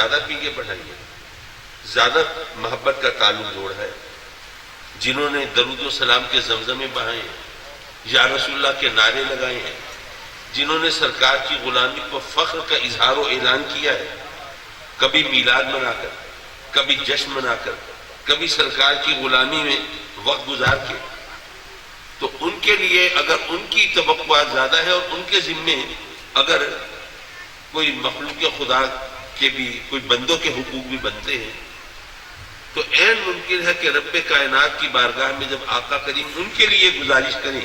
زیادہ پیگے بڑھائیے، زیادہ محبت کا تعلق جوڑ ہے، جنہوں نے درود و سلام کے زمزمے بہائے ہیں، یا رسول اللہ کے نعرے لگائے ہیں، جنہوں نے سرکار کی غلامی کو فخر کا اظہار و اعلان کیا ہے، کبھی میلاد منا کر، کبھی جشن منا کر، کبھی سرکار کی غلامی میں وقت گزار کے، تو ان کے لیے اگر ان کی توقعات زیادہ ہے اور ان کے ذمے اگر کوئی مخلوق خدا کے بھی کوئی بندوں کے حقوق بھی بنتے ہیں، تو عین ممکن ہے کہ رب کائنات کی بارگاہ میں جب آقا کریم ان کے لیے گزارش کریں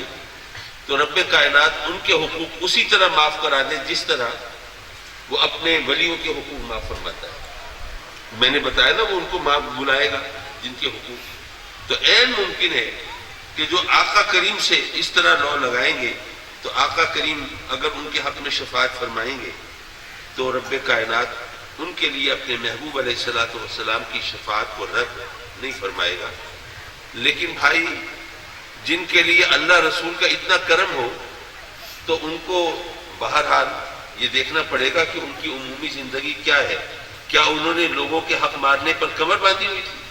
تو رب کائنات ان کے حقوق اسی طرح معاف کرا دے جس طرح وہ اپنے ولیوں کے حقوق معاف فرماتا ہے۔ میں نے بتایا نا وہ ان کو معاف بلائے گا جن کے حقوق، تو عین ممکن ہے کہ جو آقا کریم سے اس طرح لو لگائیں گے تو آقا کریم اگر ان کے حق میں شفاعت فرمائیں گے تو رب کائنات ان کے لیے اپنے محبوب علیہ الصلوۃ والسلام کی شفاعت کو رد نہیں فرمائے گا۔ لیکن بھائی جن کے لیے اللہ رسول کا اتنا کرم ہو تو ان کو بہرحال یہ دیکھنا پڑے گا کہ ان کی عمومی زندگی کیا ہے۔ کیا انہوں نے لوگوں کے حق مارنے پر کمر باندھی ہوئی تھی؟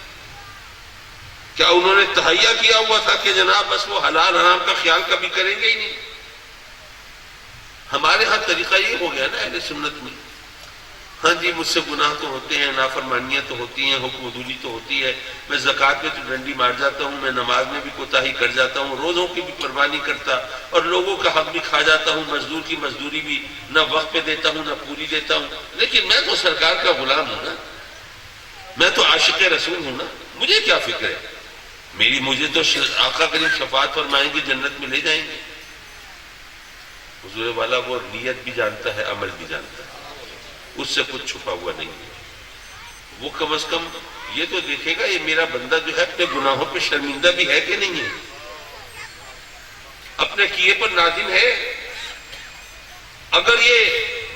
کیا انہوں نے تہیا کیا ہوا تھا کہ جناب بس وہ حلال حرام کا خیال کبھی کریں گے ہی نہیں؟ ہمارے ہاں طریقہ یہ ہو گیا نا اہل سنت میں، ہاں جی مجھ سے گناہ تو ہوتے ہیں، نافرمانیاں تو ہوتی ہیں، حکم عدولی تو ہوتی ہے، میں زکوٰۃ میں تو ڈنڈی مار جاتا ہوں، میں نماز میں بھی کوتاہی کر جاتا ہوں، روزوں کی بھی پرواہ نہیں کرتا، اور لوگوں کا حق بھی کھا جاتا ہوں، مزدور کی مزدوری بھی نہ وقت پہ دیتا ہوں نہ پوری دیتا ہوں، لیکن میں تو سرکار کا غلام ہوں نا، میں تو عاشق رسول ہوں نا، مجھے کیا فکر ہے؟ مجھے تو آقا کریم شفاعت فرمائیں گے، جنت میں لے جائیں گے۔ حضور والا وہ نیت بھی جانتا ہے، عمل بھی جانتا ہے، اس سے کچھ چھپا ہوا نہیں ہے۔ وہ کم از کم یہ تو دیکھے گا یہ میرا بندہ جو ہے اپنے گناہوں پہ شرمندہ بھی ہے کہ نہیں ہے، اپنے کیے پر نادم ہے۔ اگر یہ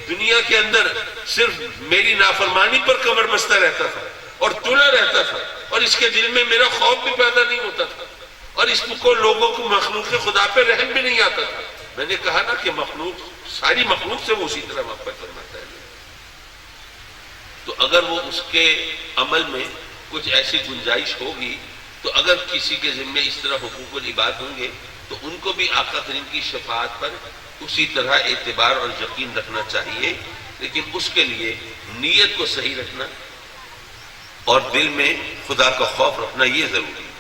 دنیا کے اندر صرف میری نافرمانی پر کمر بستہ رہتا تھا اور تلا رہتا تھا اور اس کے دل میں میرا خوف بھی پیدا نہیں ہوتا تھا اور اس کو لوگوں کو مخلوق خدا پہ رحم بھی نہیں آتا تھا، میں نے کہا نا کہ مخلوق ساری مخلوق سے وہ اسی طرح محبت فرماتا ہے، تو اگر وہ اس کے عمل میں کچھ ایسی گنجائش ہوگی تو اگر کسی کے ذمے اس طرح حقوق العباد ہوں گے تو ان کو بھی آقا کریم کی شفاعت پر اسی طرح اعتبار اور یقین رکھنا چاہیے، لیکن اس کے لیے نیت کو صحیح رکھنا اور دل میں خدا کا خوف رکھنا یہ ضروری ہے۔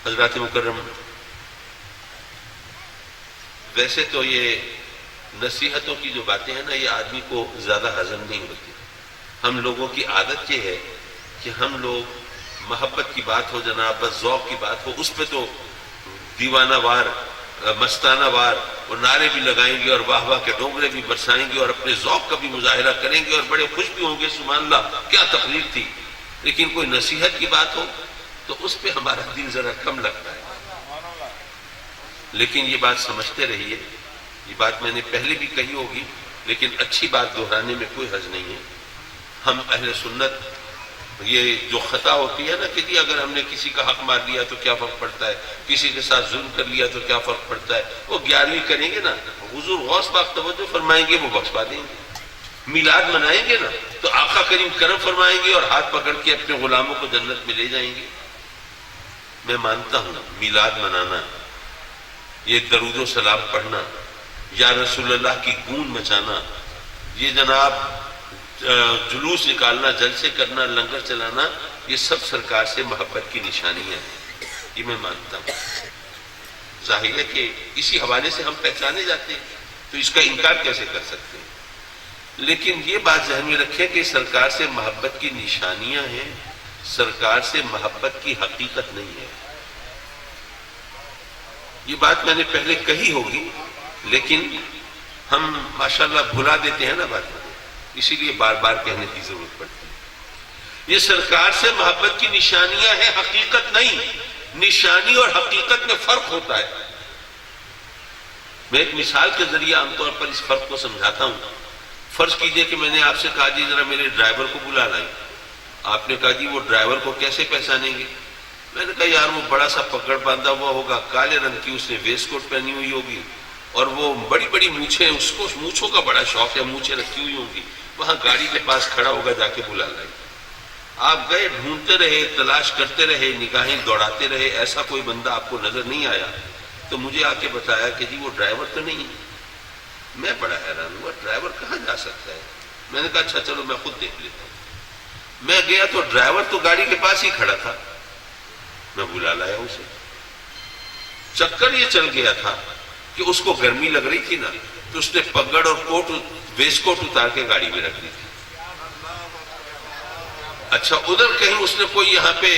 حضرات مکرم، ویسے تو یہ نصیحتوں کی جو باتیں ہیں نا یہ آدمی کو زیادہ ہضم نہیں ہوتی، ہم لوگوں کی عادت یہ ہے کہ ہم لوگ محبت کی بات ہو جناب بس ذوق کی بات ہو اس پہ تو دیوانہ وار مستانہ وار اور نعرے بھی لگائیں گے اور واہ واہ کے ڈونگرے بھی برسائیں گے اور اپنے ذوق کا بھی مظاہرہ کریں گے اور بڑے خوش بھی ہوں گے، سبحان اللہ کیا تقریر تھی، لیکن کوئی نصیحت کی بات ہو تو اس پہ ہمارا دل ذرا کم لگتا ہے۔ لیکن یہ بات سمجھتے رہیے، یہ بات میں نے پہلے بھی کہی ہوگی لیکن اچھی بات دہرانے میں کوئی حرج نہیں ہے۔ ہم اہل سنت یہ جو خطا ہوتی ہے نا کہ جی اگر ہم نے کسی کا حق مار لیا تو کیا فرق پڑتا ہے، کسی کے ساتھ ظلم کر لیا تو کیا فرق پڑتا ہے، وہ 11ویں کریں گے نا حضور غوث پاک توجہ فرمائیں گے وہ بخشوا دیں گے، میلاد منائیں گے نا تو آقا کریم کرم فرمائیں گے اور ہاتھ پکڑ کے اپنے غلاموں کو جنت میں لے جائیں گے۔ میں مانتا ہوں میلاد منانا، یہ درود و سلام پڑھنا، یا رسول اللہ کی گونج مچانا، یہ جناب جلوس نکالنا، جلسے کرنا، لنگر چلانا، یہ سب سرکار سے محبت کی نشانیاں ہیں، یہ میں مانتا ہوں۔ ظاہر ہے کہ اسی حوالے سے ہم پہچانے جاتے ہیں تو اس کا انکار کیسے کر سکتے ہیں، لیکن یہ بات ذہن میں رکھیں کہ سرکار سے محبت کی نشانیاں ہیں، سرکار سے محبت کی حقیقت نہیں ہے۔ یہ بات میں نے پہلے کہی ہوگی لیکن ہم ماشاءاللہ بھلا دیتے ہیں نا بات میں، اسی لیے بار بار کہنے کی ضرورت پڑتی ہے۔ یہ سرکار سے محبت کی نشانیاں ہیں، حقیقت نہیں، نشانی اور حقیقت میں فرق ہوتا ہے۔ میں ایک مثال کے ذریعے عام طور پر اس فرق کو سمجھاتا ہوں۔ فرض کیجئے کہ میں نے آپ سے کہا جی ذرا میرے ڈرائیور کو بلا لائیں، آپ نے کہا جی وہ ڈرائیور کو کیسے پہچانیں گے؟ میں نے کہا یار وہ بڑا سا پگڑ باندھا ہوا ہوگا، کالے رنگ کی اس نے ویسٹ کوٹ پہنی ہوئی ہوگی اور وہ بڑی بڑی مونچھیں، اس کو مونچھوں کا بڑا شوق ہے، مونچھیں رکھی ہوئی ہوں گی، وہاں گاڑی کے پاس کھڑا ہوگا، جا کے بلا لائے. آپ گئے، ڈھونڈتے رہے، تلاش کرتے رہے، نگاہیں دوڑاتے رہے، ایسا کوئی بندہ آپ کو نظر نہیں آیا. تو مجھے آ کے بتایا کہ جی وہ ڈرائیور تو نہیں ہے. میں بڑا حیران ہوا، ڈرائیور کہاں جا سکتا ہے؟ میں نے کہا اچھا چلو میں خود دیکھ لیتا ہوں. میں گیا تو ڈرائیور تو گاڑی کے پاس ہی کھڑا تھا. میں بلا لایا اسے. چکر یہ چل گیا تھا کہ اس کو گرمی لگ رہی تھی نا، تو اس نے پگڑ اور کوٹ، ویسٹ کوٹ اتار کے گاڑی میں رکھ دی تھی. اچھا ادھر کہیں اس نے کوئی یہاں پہ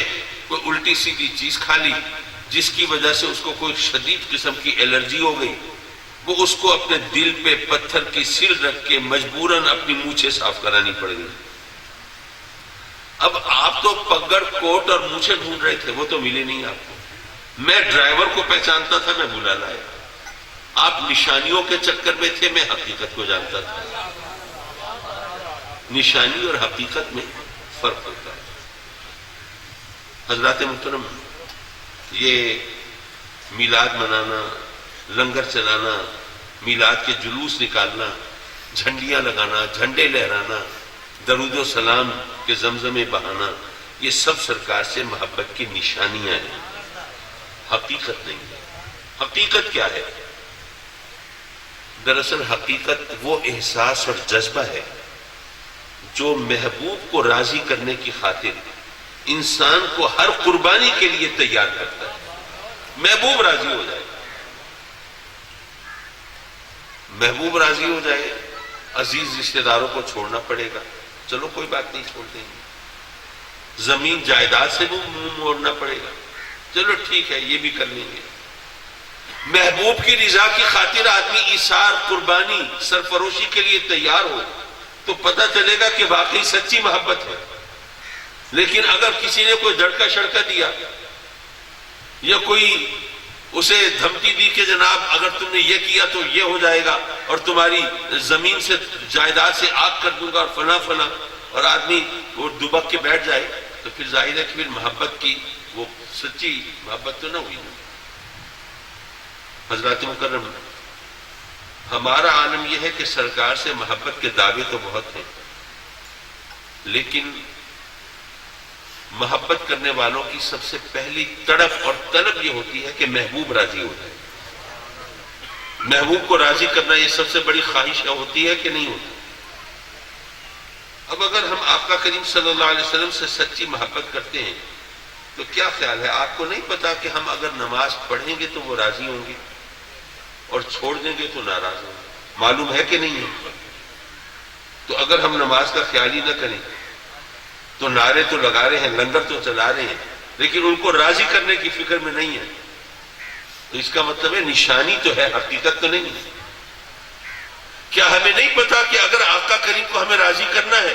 کوئی الٹی سیدھی چیز کھا لی جس کی وجہ سے اس کو کوئی شدید قسم کی الرجی ہو گئی. وہ اس کو اپنے دل پہ پتھر کی سل رکھ کے مجبوراً اپنی مونچھیں صاف کرانی پڑ گئی. اب آپ تو پگڑ، کوٹ اور مونچھیں ڈھونڈ رہے تھے، وہ تو ملے نہیں آپ کو. میں ڈرائیور کو پہچانتا تھا، میں بلا لایا. آپ نشانیوں کے چکر میں تھے، میں حقیقت کو جانتا تھا. نشانی اور حقیقت میں فرق ہوتا ہے. حضرات محترم، یہ میلاد منانا، لنگر چلانا، میلاد کے جلوس نکالنا، جھنڈیاں لگانا، جھنڈے لہرانا، درود و سلام کے زمزمے بہانا، یہ سب سرکار سے محبت کی نشانیاں ہیں، حقیقت نہیں ہے. حقیقت کیا ہے؟ دراصل حقیقت وہ احساس اور جذبہ ہے جو محبوب کو راضی کرنے کی خاطر انسان کو ہر قربانی کے لیے تیار کرتا ہے. محبوب راضی ہو جائے، محبوب راضی ہو جائے، عزیز رشتہ داروں کو چھوڑنا پڑے گا، چلو کوئی بات نہیں، چھوڑ دیں گے. زمین جائیداد سے بھی منہ موڑنا پڑے گا، چلو ٹھیک ہے، یہ بھی کر لیں گے. محبوب کی رضا کی خاطر آدمی ایثار، قربانی، سرفروشی کے لیے تیار ہو تو پتہ چلے گا کہ واقعی سچی محبت ہے. لیکن اگر کسی نے کوئی دھڑکا شڑکا دیا یا کوئی اسے دھمکی دی کہ جناب اگر تم نے یہ کیا تو یہ ہو جائے گا اور تمہاری زمین سے، جائیداد سے آگ کر دوں گا اور فلاں فلاں، اور آدمی وہ دبک کے بیٹھ جائے، تو پھر ظاہر ہے کہ پھر محبت کی وہ سچی محبت تو نہ ہوئی. حضرات مکرم، ہمارا عالم یہ ہے کہ سرکار سے محبت کے دعوے تو بہت ہیں، لیکن محبت کرنے والوں کی سب سے پہلی تڑپ اور طلب یہ ہوتی ہے کہ محبوب راضی ہو جائے. محبوب کو راضی کرنا یہ سب سے بڑی خواہش ہوتی ہے کہ نہیں ہوتی؟ اب اگر ہم آقا کریم صلی اللہ علیہ وسلم سے سچی محبت کرتے ہیں تو کیا خیال ہے؟ آپ کو نہیں پتا کہ ہم اگر نماز پڑھیں گے تو وہ راضی ہوں گے اور چھوڑ دیں گے تو ناراض ہوں گے؟ معلوم ہے کہ نہیں ہے؟ تو اگر ہم نماز کا خیال ہی نہ کریں تو نعرے تو لگا رہے ہیں، لنگر تو چلا رہے ہیں، لیکن ان کو راضی کرنے کی فکر میں نہیں ہے، تو اس کا مطلب ہے نشانی تو ہے، حقیقت تو نہیں ہے. کیا ہمیں نہیں پتا کہ اگر آقا کریم کو ہمیں راضی کرنا ہے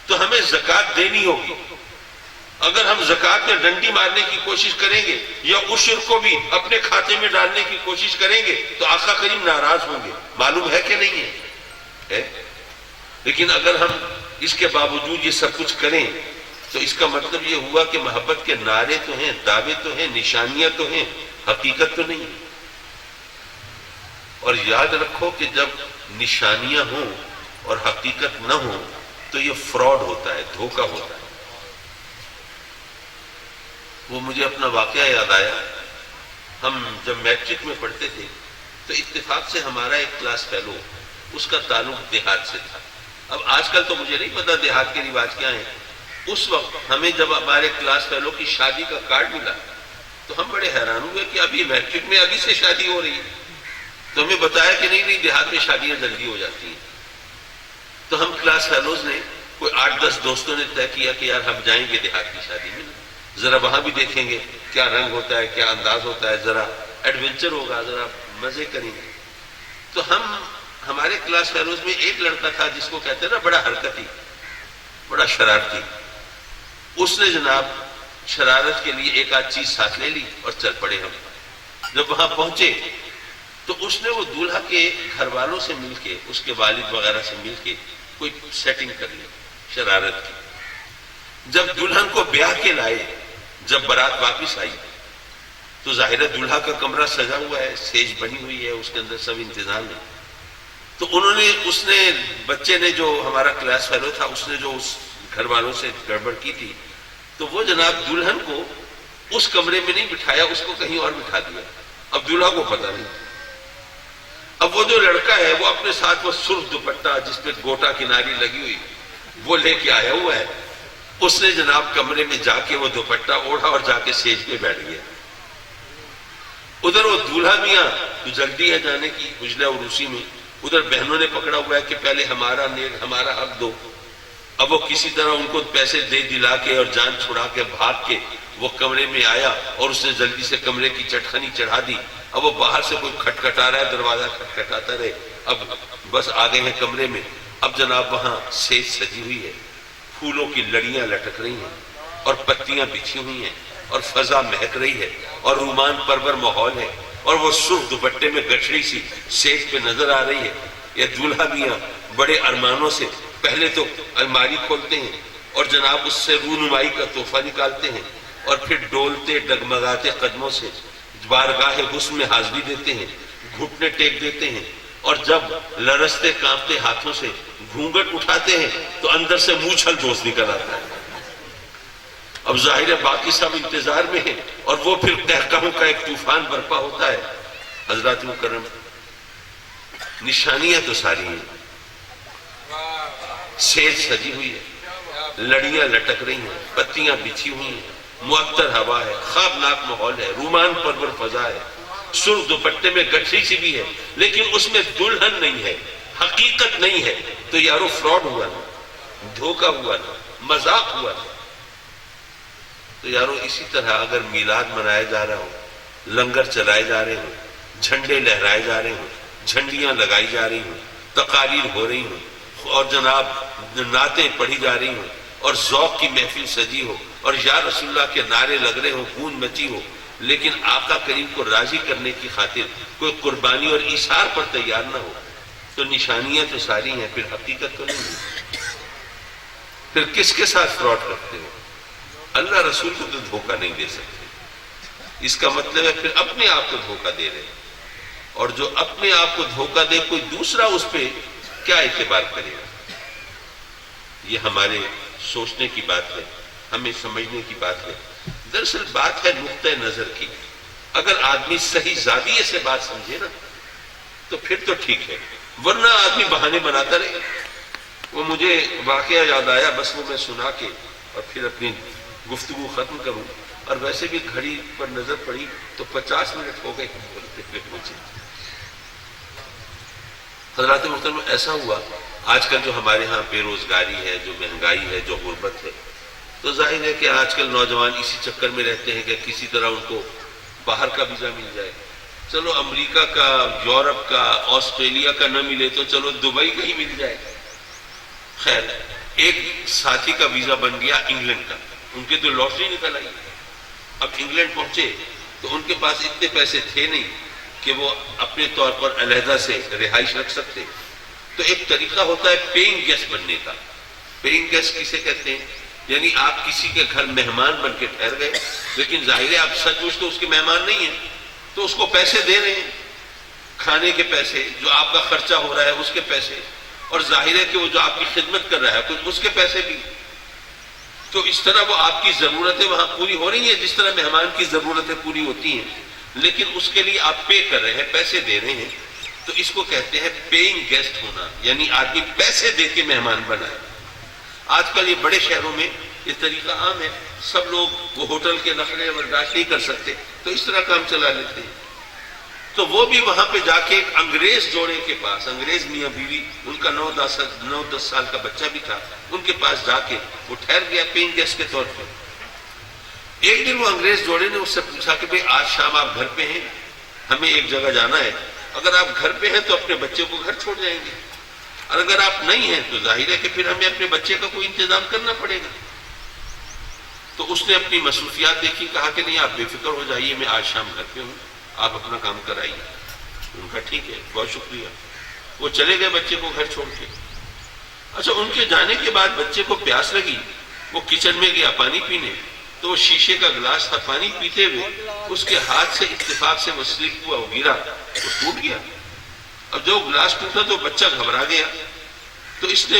تو ہمیں زکوٰۃ دینی ہوگی؟ اگر ہم زکوٰۃ میں ڈنڈی مارنے کی کوشش کریں گے یا عشر کو بھی اپنے کھاتے میں ڈالنے کی کوشش کریں گے تو آقا کریم ناراض ہوں گے. معلوم ہے کہ نہیں ہے؟ لیکن اگر ہم اس کے باوجود یہ سب کچھ کریں تو اس کا مطلب یہ ہوا کہ محبت کے نعرے تو ہیں، دعوے تو ہیں، نشانیاں تو ہیں، حقیقت تو نہیں ہے. اور یاد رکھو کہ جب نشانیاں ہوں اور حقیقت نہ ہوں تو یہ فراڈ ہوتا ہے، دھوکہ ہوتا ہے. وہ مجھے اپنا واقعہ یاد آیا. ہم جب میٹرک میں پڑھتے تھے تو اتفاق سے ہمارا ایک کلاس فیلو، اس کا تعلق دیہات سے تھا. اب آج کل تو مجھے نہیں پتا دیہات کے رواج کیا ہیں. اس وقت ہمیں جب ہمارے کلاس فیلو کی شادی کا کارڈ ملا تو ہم بڑے حیران ہوئے کہ ابھی میٹرک میں ابھی سے شادی ہو رہی ہے. تو ہمیں بتایا کہ نہیں دیہات میں شادیاں جلدی ہو جاتی ہیں. تو ہم کلاس فیلوز نے کوئی 8-10 دوستوں نے طے کیا کہ یار ہم جائیں گے دیہات کی شادی میں، ذرا وہاں بھی دیکھیں گے کیا رنگ ہوتا ہے، کیا انداز ہوتا ہے، ذرا ایڈونچر ہوگا، ذرا مزے کریں گے. تو ہمارے کلاس فیلوز میں ایک لڑکا تھا جس کو کہتے ہیں نا بڑا حرکتی، بڑا شرارتی. اس نے جناب شرارت کے لیے ایک آدھ چیز ساتھ لے لی اور چل پڑے. ہم جب وہاں پہنچے تو اس نے وہ دولہا کے گھر والوں سے مل کے، اس کے والد وغیرہ سے مل کے کوئی سیٹنگ کر لی شرارت کی. جب دلہن کو بیاہ کے لائے، جب بارات واپس آئی تو ظاہر ہے دولہا کا کمرہ سجا ہوا ہے، سیج بنی ہوئی ہے، اس کے اندر سب انتظام ہے. تو اس نے بچے نے جو ہمارا کلاس فیلو تھا اس نے جو اس گھر والوں سے گڑبڑ کی تھی، تو وہ جناب دلہن کو اس کمرے میں نہیں بٹھایا، اس کو کہیں اور بٹھا دیا. اب دلہا کو پتہ نہیں. اب وہ جو لڑکا ہے وہ اپنے ساتھ وہ سرخ دوپٹہ جس پہ گوٹا کناری لگی ہوئی وہ لے کے آیا ہوا ہے. اس نے جناب کمرے میں جا کے وہ دوپٹہ اوڑھا اور جا کے سیج پہ بیٹھ گیا. ادھر وہ دولہا میاں تو جلدی ہے جانے کی اجلا عروسی میں، ادھر بہنوں نے پکڑا ہوا ہے کہ پہلے ہمارا حق دو. اب وہ کسی طرح ان کو پیسے دے دلا کے اور جان چھڑا کے بھاگ کے وہ کمرے میں آیا اور اس نے جلدی سے کمرے کی چٹخنی چڑھا دی. اب وہ باہر سے کوئی کھٹکھٹا رہا ہے، دروازہ کھٹکھٹاتا رہے. اب بس آ گئے ہیں کمرے میں. اب جناب وہاں سیج سجی ہوئی ہے، پھولوں کی لڑیاں لٹک رہی ہیں اور پتیاں بچھی ہوئی ہیں اور فضا مہک رہی ہے اور رومان پرور ماحول ہے اور وہ سرخ دوپٹے میں گٹھڑی سی سیج پہ نظر آ رہی ہے. یہ دولہا میاں بڑے ارمانوں سے پہلے تو الماری کھولتے ہیں اور جناب اس سے رونمائی کا تحفہ نکالتے ہیں اور پھر ڈولتے ڈگمگاتے قدموں سے بارگاہ حسن میں حاضری دیتے ہیں، گھٹنے ٹیک دیتے ہیں اور جب لرزتے کانپتے ہاتھوں سے گھونگھٹ اٹھاتے ہیں تو اندر سے موچھل دوست نکل آتا ہے. اب ظاہر ہے باقی سب انتظار میں ہیں اور وہ پھر قہقہوں کا ایک طوفان برپا ہوتا ہے. حضرات مکرم، نشانیاں تو ساری ہیں. سیج سجی ہوئی ہے، لڑیاں لٹک رہی ہیں، پتیاں بچھی ہوئی ہیں، معطر ہوا ہے، خوابناک ماحول ہے، رومان پرور فضا ہے، سرخ دوپٹے میں گٹھری سی بھی ہے، لیکن اس میں دلہن نہیں ہے، حقیقت نہیں ہے. تو یارو فراڈ ہوا نا، دھوکہ ہوا نا، مذاق ہوا نا. تو یارو اسی طرح اگر میلاد منایا جا رہا ہو، لنگر چلائے جا رہے ہوں، جھنڈے لہرائے جا رہے ہوں، جھنڈیاں لگائی جا رہی ہوں، تقاریر ہو رہی ہوں اور جناب نعتیں پڑھی جا رہی ہوں اور ذوق کی محفل سجی ہو اور یا رسول اللہ کے نعرے لگ رہے ہوں، گونج مچی ہو، لیکن آقا کریم کو راضی کرنے کی خاطر کوئی قربانی اور ایثار پر تیار نہ ہو، تو نشانیاں تو ساری ہیں، پھر حقیقت تو نہیں ہے. پھر کس کے ساتھ فراڈ کرتے ہو؟ اللہ رسول کو تو دھوکہ نہیں دے سکتے. اس کا مطلب ہے پھر اپنے آپ کو دھوکہ دے رہے ہیں. اور جو اپنے آپ کو دھوکہ دے کوئی دوسرا اس پہ کیا اعتبار کرے گا؟ یہ ہمارے سوچنے کی بات ہے، ہمیں سمجھنے کی بات ہے. دراصل بات ہے نقطۂ نظر کی. اگر آدمی صحیح زاویے سے بات سمجھے نا تو پھر تو ٹھیک ہے، ورنہ آدمی بہانے بناتا رہے. وہ مجھے واقعہ یاد آیا، بس وہ میں سنا کے اور پھر اپنی گفتگو ختم کروں. اور ویسے بھی گھڑی پر نظر پڑی تو 50 منٹ ہو گئے بولتے ہوئے مجھے. حضرات محترم، ایسا ہوا آج کل جو ہمارے ہاں بے روزگاری ہے، جو مہنگائی ہے، جو غربت ہے، تو ظاہر ہے کہ آج کل نوجوان اسی چکر میں رہتے ہیں کہ کسی طرح ان کو باہر کا ویزا مل جائے. چلو امریکہ کا، یورپ کا، آسٹریلیا کا نہ ملے تو چلو دبئی کا ہی مل جائے. خیر، ایک ساتھی کا ویزا بن گیا انگلینڈ کا. ان کے تو لاٹری نکل آئی. اب انگلینڈ پہنچے تو ان کے پاس اتنے پیسے تھے نہیں کہ وہ اپنے طور پر علیحدہ سے رہائش رکھ سکتے. تو ایک طریقہ ہوتا ہے پیئنگ گیسٹ بننے کا. پیئنگ گیسٹ کسے کہتے ہیں؟ یعنی آپ کسی کے گھر مہمان بن کے ٹھہر گئے، لیکن ظاہر ہے آپ سچ مچ تو اس کے مہمان نہیں ہیں، تو اس کو پیسے دے رہے ہیں، کھانے کے پیسے، جو آپ کا خرچہ ہو رہا ہے اس کے پیسے، اور ظاہر ہے کہ وہ جو آپ کی خدمت کر رہا ہے کچھ اس کے پیسے بھی. تو اس طرح وہ آپ کی ضرورتیں وہاں پوری ہو رہی ہیں جس طرح مہمان کی ضرورتیں پوری ہوتی ہیں، لیکن اس کے لیے آپ پے کر رہے ہیں، پیسے دے رہے ہیں. تو اس کو کہتے ہیں پیئنگ گیسٹ ہونا، یعنی آدمی پیسے دے کے مہمان بنائے. آج کل یہ بڑے شہروں میں یہ طریقہ عام ہے. سب لوگ وہ ہوٹل کے نخرے برداشت نہیں کر سکتے تو اس طرح کام چلا لیتے ہیں. تو وہ بھی وہاں پہ جا کے ایک انگریز جوڑے کے پاس، انگریز میاں بیوی، ان کا 9-10 سال کا بچہ بھی تھا، ان کے پاس جا کے وہ ٹھہر گیا پیئنگ گیسٹ کے طور پر. ایک دن وہ انگریز جوڑے نے اس سے پوچھا کہ بھئی آج شام آپ گھر پہ ہیں، ہمیں ایک جگہ جانا ہے، اگر آپ گھر پہ ہیں تو اپنے بچے کو گھر چھوڑ جائیں گے، اور اگر آپ نہیں ہیں تو ظاہر ہے کہ پھر ہمیں اپنے بچے کا کوئی انتظام کرنا پڑے گا. تو اس نے اپنی مصروفیات دیکھی، کہا کہ نہیں آپ بے فکر ہو جائیے، میں آج شام گھر پہ ہوں، آپ اپنا کام کرائیے. ان کا ٹھیک ہے، بہت شکریہ. وہ چلے گئے بچے کو گھر چھوڑ کے. اچھا، ان کے جانے کے بعد بچے کو پیاس لگی، وہ کچن میں گیا پانی پینے، تو وہ شیشے کا گلاس تھا، پانی پیتے ہوئے اس کے ہاتھ سے اتفاق سے وہ سلپ ہوا، وہ گرا، وہ ٹوٹ گیا. اب جو گلاس ٹوٹا تو بچہ گھبرا گیا، تو اس نے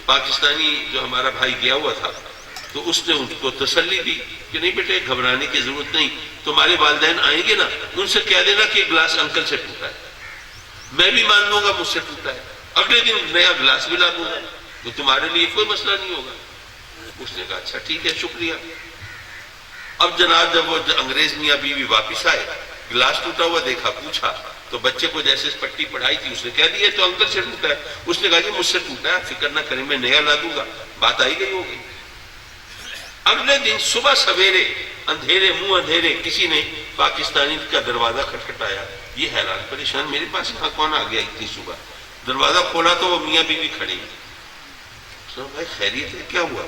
پاکستانی جو ہمارا بھائی گیا ہوا تھا تو اس نے ان کو تسلی دی کہ نہیں بیٹے گھبرانے کی ضرورت نہیں، تمہارے والدین آئیں گے نا ان سے کہہ دینا کہ گلاس انکل سے ٹوٹا ہے، میں بھی مان لوں گا مجھ سے ٹوٹا ہے، اگلے دن نیا گلاس بھی لا دوں گا تو تمہارے لیے کوئی مسئلہ نہیں ہوگا۔ اس نے کہا اچھا ٹھیک ہے شکریہ۔ اب جناب جب وہ انگریز میاں بیوی واپس آئے، گلاس ٹوٹا ہوا دیکھا، پوچھا تو بچے کو جیسے پٹی پڑھائی تھی اس نے کہہ دیا تو انکل سے ٹوٹا ہے۔ اس نے کہا کہ مجھ سے ٹوٹا ہے، فکر نہ کریں میں نیا لا دوں گا، بات آئی گئی ہوگی۔ اگلے دن صبح سویرے اندھیرے منہ اندھیرے کسی نے پاکستانی کا دروازہ کھٹکھٹایا، یہ حیران پریشان میرے پاس یہاں کون آ گیا اتنی صبح؟ دروازہ کھولا تو وہ میاں بیوی کھڑی۔ بھائی خیریت ہے، کیا ہوا؟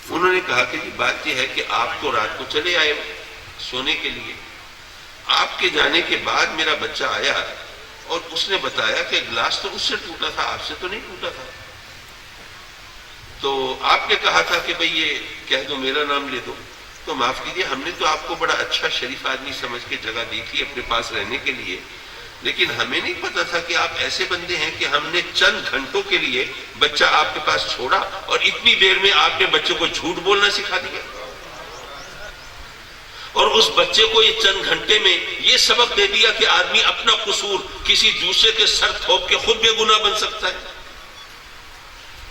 انہوں نے کہا کہ بات یہ ہے کہ آپ تو رات کو چلے آئے سونے کے لیے، آپ کے جانے کے بعد میرا بچہ آیا اور اس نے بتایا کہ گلاس تو اس سے ٹوٹا تھا، آپ سے تو نہیں ٹوٹا تھا، تو آپ نے کہا تھا کہ بھئی یہ کہہ دو میرا نام لے دو، تو معاف کیجیے ہم نے تو آپ کو بڑا اچھا شریف آدمی سمجھ کے جگہ دی تھی اپنے پاس رہنے کے لیے، لیکن ہمیں نہیں پتا تھا کہ آپ ایسے بندے ہیں کہ ہم نے چند گھنٹوں کے لیے بچہ آپ کے پاس چھوڑا اور اتنی دیر میں آپ نے بچے کو جھوٹ بولنا سکھا دیا، اور اس بچے کو یہ چند گھنٹے میں یہ سبق دے دیا کہ آدمی اپنا قصور کسی دوسرے کے سر تھوپ کے خود بے گناہ بن سکتا ہے۔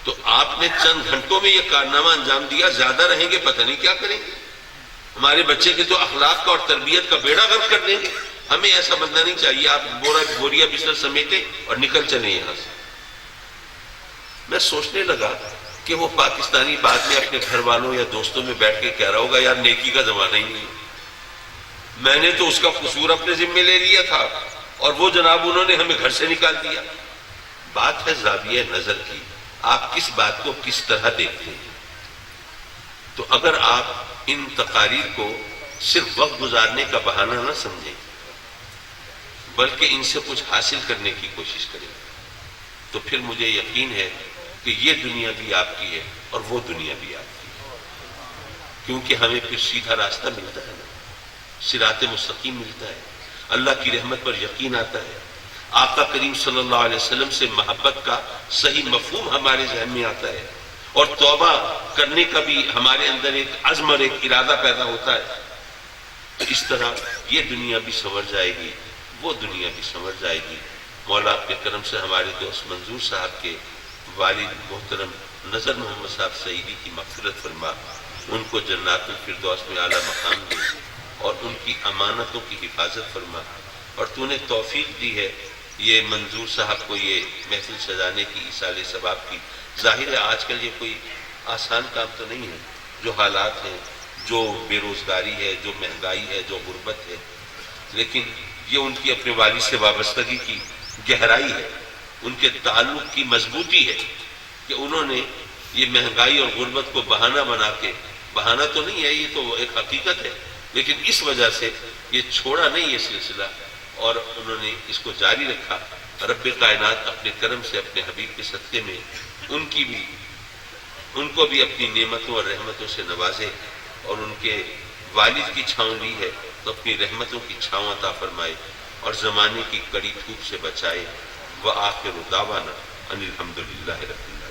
تو آپ نے چند گھنٹوں میں یہ کارنامہ انجام دیا، زیادہ رہیں گے پتہ نہیں کیا کریں گے، ہمارے بچے کے تو اخلاق کا اور تربیت کا بیڑا غرق کر دیں گے۔ ہمیں ایسا بندہ نہیں چاہیے، آپ بوریا بستر سمیٹیں اور نکل چلیں یہاں سے۔ میں سوچنے لگا کہ وہ پاکستانی بعد میں اپنے گھر والوں یا دوستوں میں بیٹھ کے کہہ رہا ہوگا یار نیکی کا زمانہ ہی نہیں، میں نے تو اس کا قصور اپنے ذمہ لے لیا تھا اور وہ جناب انہوں نے ہمیں گھر سے نکال دیا۔ بات ہے زاویہ نظر کی، آپ کس بات کو کس طرح دیکھتے ہیں۔ تو اگر آپ ان تقاریر کو صرف وقت گزارنے کا بہانہ نہ سمجھیں بلکہ ان سے کچھ حاصل کرنے کی کوشش کریں تو پھر مجھے یقین ہے کہ یہ دنیا بھی آپ کی ہے اور وہ دنیا بھی آپ کی ہے، کیونکہ ہمیں پھر سیدھا راستہ ملتا ہے نا، صراط مستقیم ملتا ہے، اللہ کی رحمت پر یقین آتا ہے، آقا کریم صلی اللہ علیہ وسلم سے محبت کا صحیح مفہوم ہمارے ذہن میں آتا ہے، اور توبہ کرنے کا بھی ہمارے اندر ایک عزم اور ایک ارادہ پیدا ہوتا ہے۔ اس طرح یہ دنیا بھی سنور جائے گی، وہ دنیا بھی سنور جائے گی۔ مولا اپنے کرم سے ہمارے دوست منظور صاحب کے والد محترم نظر محمد صاحب سعیدی کی مغفرت فرما، ان کو جنات الفردوس میں اعلیٰ مقام دے اور ان کی امانتوں کی حفاظت فرما۔ اور تو نے توفیق دی ہے یہ منظور صاحب کو یہ محفل سجانے کی، ایصال ثواب کی۔ ظاہر ہے آج کل یہ کوئی آسان کام تو نہیں ہے، جو حالات ہیں، جو بے روزگاری ہے، جو مہنگائی ہے، جو غربت ہے، لیکن یہ ان کی اپنے والد سے وابستگی کی گہرائی ہے، ان کے تعلق کی مضبوطی ہے کہ انہوں نے یہ مہنگائی اور غربت کو بہانہ بنا کے، بہانہ تو نہیں ہے یہ تو ایک حقیقت ہے، لیکن اس وجہ سے یہ چھوڑا نہیں یہ سلسلہ اور انہوں نے اس کو جاری رکھا۔ رب کائنات اپنے کرم سے اپنے حبیب کے صدقے میں ان کو بھی اپنی نعمتوں اور رحمتوں سے نوازے، اور ان کے والد کی چھاؤں لی ہے تو اپنی رحمتوں کی چھاؤں عطا فرمائے اور زمانے کی کڑی دھوپ سے بچائے۔ وآخر دعوانا ان الحمد للہ رب العالمین۔